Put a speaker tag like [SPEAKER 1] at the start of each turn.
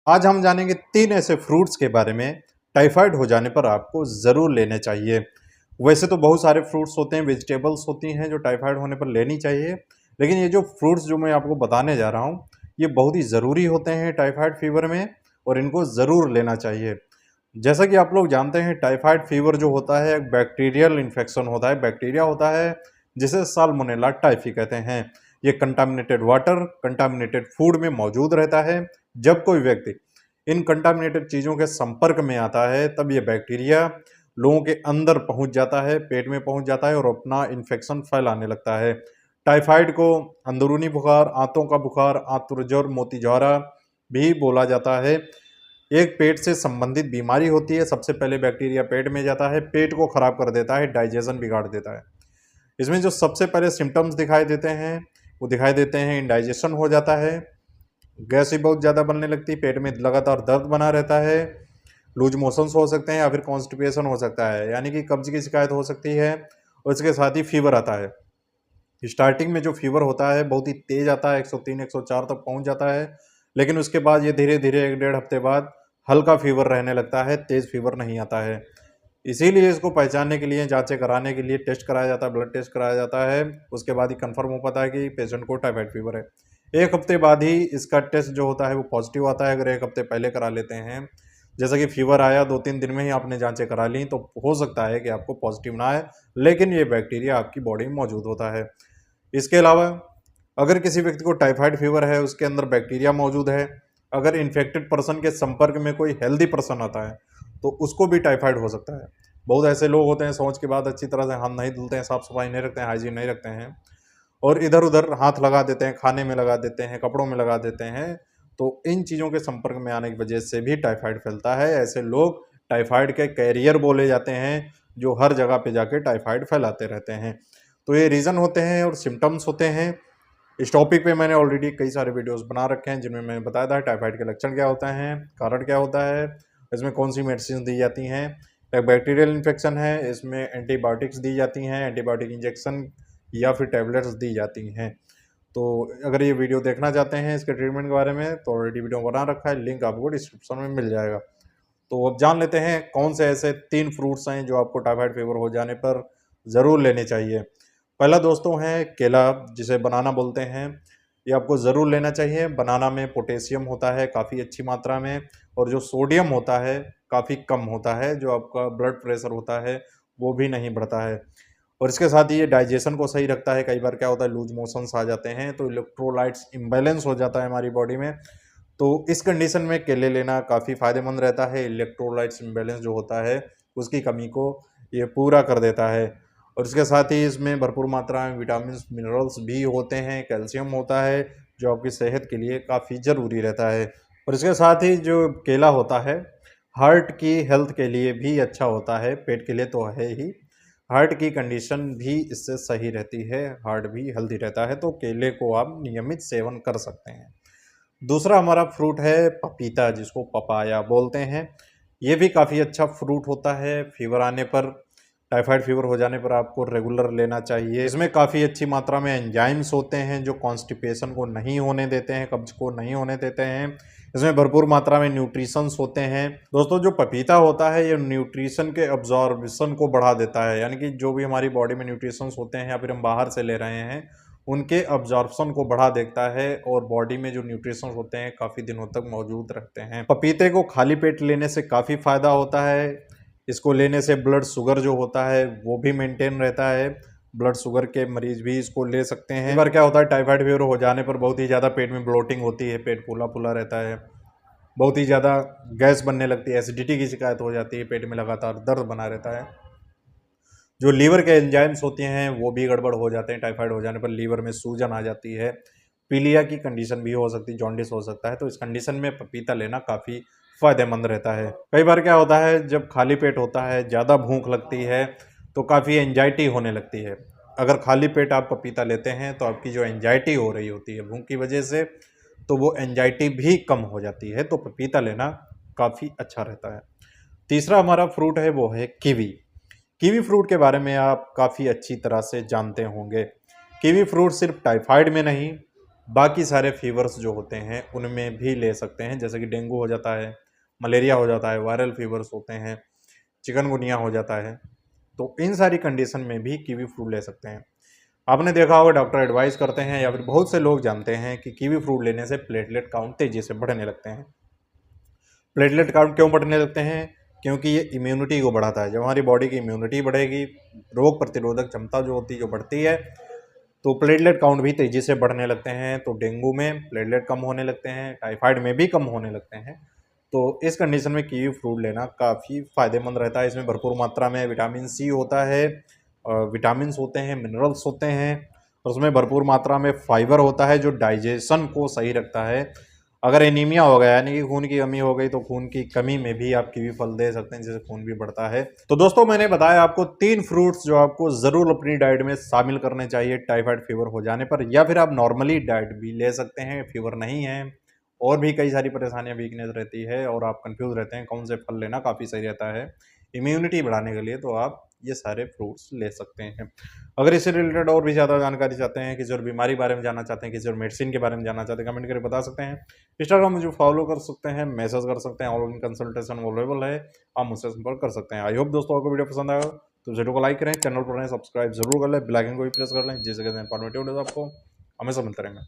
[SPEAKER 1] आज हम जानेंगे 3 ऐसे फ्रूट्स के बारे में टाइफाइड हो जाने पर आपको ज़रूर लेने चाहिए। वैसे तो बहुत सारे फ्रूट्स होते हैं, वेजिटेबल्स होती हैं जो टाइफाइड होने पर लेनी चाहिए, लेकिन ये जो फ्रूट्स जो मैं आपको बताने जा रहा हूँ, ये बहुत ही ज़रूरी होते हैं टाइफाइड फीवर में और इनको ज़रूर लेना चाहिए। जैसा कि आप लोग जानते हैं, टाइफाइड फीवर जो होता है एक बैक्टीरियल इन्फेक्शन होता है, बैक्टीरिया होता है जिसे साल्मोनेला टाइफी कहते हैं। ये कंटामिनेटेड वाटर, कंटामिनेटेड फूड में मौजूद रहता है। जब कोई व्यक्ति इन कंटामिनेटेड चीज़ों के संपर्क में आता है, तब ये बैक्टीरिया लोगों के अंदर पहुंच जाता है, पेट में पहुंच जाता है और अपना इन्फेक्शन फैलाने लगता है। टाइफाइड को अंदरूनी बुखार, आंतों का बुखार, आंतुरज्वर, मोतीझारा भी बोला जाता है। एक पेट से संबंधित बीमारी होती है। सबसे पहले बैक्टीरिया पेट में जाता है, पेट को खराब कर देता है, डाइजेशन बिगाड़ देता है। इसमें जो सबसे पहले सिम्टम्स दिखाई देते हैं, वो दिखाई देते हैं इंडाइजेशन हो जाता है, गैस भी बहुत ज़्यादा बनने लगती है, पेट में लगातार दर्द बना रहता है, लूज मोशंस हो सकते हैं या फिर कॉन्स्टिपेशन हो सकता है, यानी कि कब्ज की शिकायत हो सकती है। और इसके साथ ही फीवर आता है। स्टार्टिंग में जो फीवर होता है बहुत ही तेज आता है, 103 104 तक पहुंच जाता है, लेकिन उसके बाद ये धीरे धीरे 1 डेढ़ हफ्ते बाद हल्का फीवर रहने लगता है, तेज फीवर नहीं आता है। इसीलिए इसको पहचानने के लिए, जांचें कराने के लिए टेस्ट कराया जाता है, ब्लड टेस्ट कराया जाता है। उसके बाद ही कंफर्म हो पाता है कि पेशेंट को टाइफाइड फीवर है। 1 हफ्ते बाद ही इसका टेस्ट जो होता है वो पॉजिटिव आता है। अगर 1 हफ्ते पहले करा लेते हैं, जैसा कि फीवर आया 2-3 दिन में ही आपने जांचें करा ली, तो हो सकता है कि आपको पॉजिटिव ना आए, लेकिन ये बैक्टीरिया आपकी बॉडी में मौजूद होता है। इसके अलावा अगर किसी व्यक्ति को टाइफाइड फीवर है, उसके अंदर बैक्टीरिया मौजूद है, अगर इन्फेक्टेड पर्सन के संपर्क में कोई हेल्दी पर्सन आता है, तो उसको भी टाइफाइड हो सकता है। बहुत ऐसे लोग होते हैं, सोच के बाद अच्छी तरह से हाथ नहीं धुलते हैं, साफ सफाई नहीं रखते हैं, हाइजीन नहीं रखते हैं और इधर उधर हाथ लगा देते हैं, खाने में लगा देते हैं, कपड़ों में लगा देते हैं। तो इन चीज़ों के संपर्क में आने की वजह से भी टाइफाइड फैलता है। ऐसे लोग टाइफाइड के कैरियर बोले जाते हैं, जो हर जगह पे जाके टाइफाइड फैलाते रहते हैं। तो ये रीज़न होते हैं और सिम्टम्स होते हैं। इस टॉपिक पे मैंने ऑलरेडी कई सारे वीडियोस बना रखे हैं, जिनमें मैंने बताया था टाइफाइड के लक्षण क्या होता है, कारण क्या होता है, इसमें कौन सी मेडिसिन दी जाती हैं। एक बैक्टीरियल इन्फेक्शन है, इसमें एंटीबायोटिक्स दी जाती हैं, एंटीबायोटिक इंजेक्शन या फिर टैबलेट्स दी जाती हैं। तो अगर ये वीडियो देखना चाहते हैं इसके ट्रीटमेंट के बारे में, तो ऑलरेडी वीडियो बना रखा है, लिंक आपको डिस्क्रिप्शन में मिल जाएगा। तो अब जान लेते हैं कौन से ऐसे 3 फ्रूट्स हैं जो आपको टाइफाइड फीवर हो जाने पर ज़रूर लेने चाहिए। पहला दोस्तों है केला, जिसे बनाना बोलते हैं। ये आपको ज़रूर लेना चाहिए। बनाना में पोटेशियम होता है काफ़ी अच्छी मात्रा में, और जो सोडियम होता है काफ़ी कम होता है, जो आपका ब्लड प्रेशर होता है वो भी नहीं बढ़ता है। और इसके साथ ही ये डाइजेशन को सही रखता है। कई बार क्या होता है, लूज मोशंस आ जाते हैं, तो इलेक्ट्रोलाइट्स इम्बैलेंस हो जाता है हमारी बॉडी में। तो इस कंडीशन में केले लेना काफ़ी फ़ायदेमंद रहता है। इलेक्ट्रोलाइट्स इम्बैलेंस जो होता है, उसकी कमी को ये पूरा कर देता है। और इसके साथ ही इसमें भरपूर मात्रा में विटामिन्स, मिनरल्स भी होते हैं, कैल्शियम होता है, जो आपकी सेहत के लिए काफ़ी ज़रूरी रहता है। और इसके साथ ही जो केला होता है, हार्ट की हेल्थ के लिए भी अच्छा होता है, पेट के लिए तो है ही, हार्ट की कंडीशन भी इससे सही रहती है, हार्ट भी हेल्दी रहता है, तो केले को आप नियमित सेवन कर सकते हैं। दूसरा हमारा फ्रूट है पपीता, जिसको पपाया बोलते हैं। ये भी काफ़ी अच्छा फ्रूट होता है। फीवर आने पर, टाइफाइड फीवर हो जाने पर आपको रेगुलर लेना चाहिए। इसमें काफ़ी अच्छी मात्रा में एंजाइम्स होते हैं जो कॉन्स्टिपेशन को नहीं होने देते हैं, कब्ज को नहीं होने देते हैं। इसमें भरपूर मात्रा में न्यूट्रिशंस होते हैं। दोस्तों, जो पपीता होता है ये न्यूट्रिशन के अब्जॉर्बेशन को बढ़ा देता है, यानी कि जो भी हमारी बॉडी में न्यूट्रिशंस होते हैं या फिर हम बाहर से ले रहे हैं, उनके अब्जॉर्प्शन को बढ़ा देता है और बॉडी में जो न्यूट्रिशंस होते हैं काफ़ी दिनों तक मौजूद रहते हैं। पपीते को खाली पेट लेने से काफ़ी फ़ायदा होता है। इसको लेने से ब्लड शुगर जो होता है वो भी मेंटेन रहता है। ब्लड शुगर के मरीज भी इसको ले सकते हैं। एक बार क्या होता है, टाइफाइड फीवर हो जाने पर बहुत ही ज़्यादा पेट में ब्लोटिंग होती है, पेट फूला फूला रहता है, बहुत ही ज़्यादा गैस बनने लगती है, एसिडिटी की शिकायत हो जाती है, पेट में लगातार दर्द बना रहता है। जो लीवर के एंजाइम्स होते हैं वो भी गड़बड़ हो जाते हैं। टाइफाइड हो जाने पर लीवर में सूजन आ जाती है, पीलिया की कंडीशन भी हो सकती है, जॉन्डिस हो सकता है। तो इस कंडीशन में पपीता लेना काफ़ी फ़ायदेमंद रहता है। कई बार क्या होता है, जब खाली पेट होता है, ज़्यादा भूख लगती है, तो काफ़ी एंजाइटी होने लगती है। अगर खाली पेट आप पपीता लेते हैं तो आपकी जो एंजाइटी हो रही होती है भूख की वजह से, तो वो एंजाइटी भी कम हो जाती है। तो पपीता लेना काफ़ी अच्छा रहता है। तीसरा हमारा फ्रूट है वो है कीवी। कीवी फ्रूट के बारे में आप काफ़ी अच्छी तरह से जानते होंगे। कीवी फ्रूट सिर्फ टाइफाइड में नहीं, बाकी सारे फीवर्स जो होते हैं उनमें भी ले सकते हैं, जैसे कि डेंगू हो जाता है, मलेरिया हो जाता है, वायरल फीवर्स होते हैं, चिकनगुनिया हो जाता है। तो इन सारी कंडीशन में भी कीवी फ्रूट ले सकते हैं। आपने देखा होगा डॉक्टर एडवाइस करते हैं या फिर बहुत से लोग जानते हैं कि कीवी फ्रूट लेने से प्लेटलेट काउंट तेजी से बढ़ने लगते हैं। प्लेटलेट काउंट क्यों बढ़ने लगते हैं? क्योंकि ये इम्यूनिटी को बढ़ाता है। जब हमारी बॉडी की इम्यूनिटी बढ़ेगी, रोग प्रतिरोधक क्षमता जो होती है जो बढ़ती है, तो प्लेटलेट काउंट भी तेजी से बढ़ने लगते हैं। तो डेंगू में प्लेटलेट कम होने लगते हैं, टाइफाइड में भी कम होने लगते हैं। तो इस कंडीशन में कीवी फ्रूट लेना काफ़ी फ़ायदेमंद रहता है। इसमें भरपूर मात्रा में विटामिन सी होता है, विटामिन्स होते हैं, मिनरल्स होते हैं, और उसमें भरपूर मात्रा में फाइबर होता है जो डाइजेशन को सही रखता है। अगर एनीमिया हो गया यानी कि खून की कमी हो गई, तो खून की कमी में भी आप कीवी फल दे सकते हैं, जिससे खून भी बढ़ता है। तो दोस्तों, मैंने बताया आपको 3 फ्रूट्स जो आपको ज़रूर अपनी डाइट में शामिल करने चाहिए टाइफाइड फीवर हो जाने पर, या फिर आप नॉर्मली डाइट भी ले सकते हैं, फीवर नहीं है। और भी कई सारी परेशानियां, वीकनेस रहती है और आप कंफ्यूज रहते हैं कौन से फल लेना काफ़ी सही रहता है इम्यूनिटी बढ़ाने के लिए, तो आप ये सारे फ्रूट्स ले सकते हैं। अगर इससे रिलेटेड और भी ज़्यादा जानकारी चाहते हैं, किसी और बीमारी के बारे में जानना चाहते हैं, किसी और मेडिसिन के बारे में जानना चाहते हैं, कमेंट करके बता सकते हैं। इंस्टाग्राम मुझे फॉलो कर सकते हैं, मैसेज कर सकते हैं, ऑनलाइन कंसल्टेशन अवेलेबल है, आप मुझसे संपर्क कर सकते हैं। आई होप दोस्तों आपको वीडियो पसंद आएगा, तो वीडियो को लाइक करें, चैनल पर रहें, सब्सक्राइब जरूर कर लें, बेल आइकन को भी प्रेस कर लें, जिससे कि इंफॉर्मेटिव वीडियो आपको हमेशा मिलते रहेंगे।